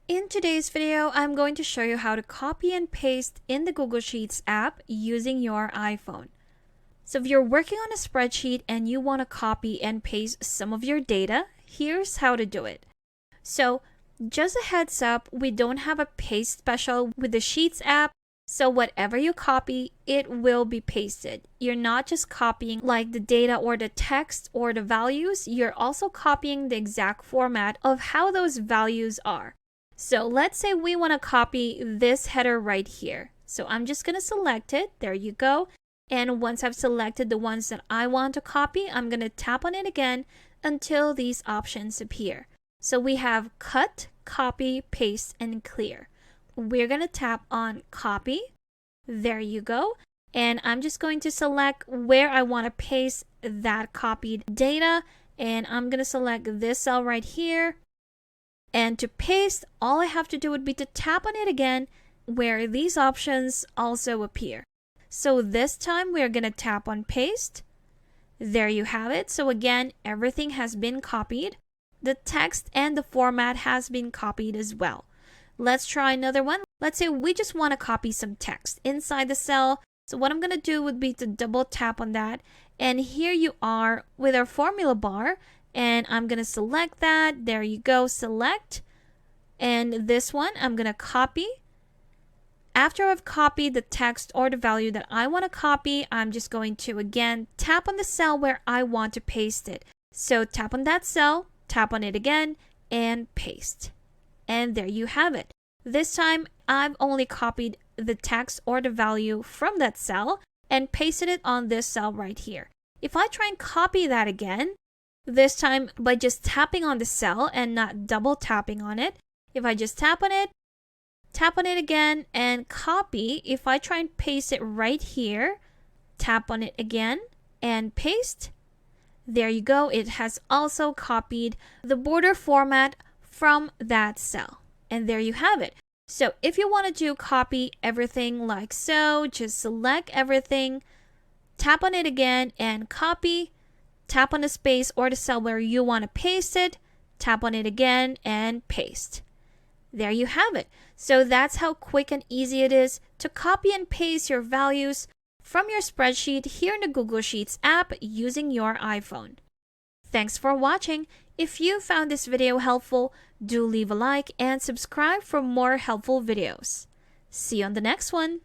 In today's video, I'm going to show you how to copy and paste in the Google Sheets app using your iPhone. So if you're working on a spreadsheet and you want to copy and paste some of your data, here's how to do it. So just a heads up, we don't have a paste special with the Sheets app, so whatever you copy, it will be pasted. You're not just copying like the data or the text or the values, you're also copying the exact format of how those values are. So let's say we want to copy this header right here. So I'm just going to select it. There you go. And once I've selected the ones that I want to copy, I'm going to tap on it again until these options appear. So we have cut, copy, paste, and clear. We're going to tap on copy. There you go. And I'm just going to select where I want to paste that copied data. And I'm going to select this cell right here. And to paste, all I have to do would be to tap on it again where these options also appear. So this time we're going to tap on paste. There you have it. So again, everything has been copied. The text and the format has been copied as well. Let's try another one. Let's say we just want to copy some text inside the cell. So what I'm going to do would be to double tap on that. And here you are with our formula bar. And I'm going to select that. There you go, select. And this one, I'm going to copy. After I've copied the text or the value that I want to copy, I'm just going to, again, tap on the cell where I want to paste it. So tap on that cell, tap on it again, and paste. And there you have it. This time, I've only copied the text or the value from that cell and pasted it on this cell right here. If I try and copy that again, this time by just tapping on the cell and not double tapping on it. If I just tap on it again and copy, if I try and paste it right here, tap on it again and paste. There you go. It has also copied the border format from that cell. And there you have it. So if you wanted to copy everything like so, just select everything, tap on it again and copy. Tap on the space or the cell where you want to paste it, tap on it again, and paste. There you have it. So that's how quick and easy it is to copy and paste your values from your spreadsheet here in the Google Sheets app using your iPhone. Thanks for watching. If you found this video helpful, do leave a like and subscribe for more helpful videos. See you on the next one.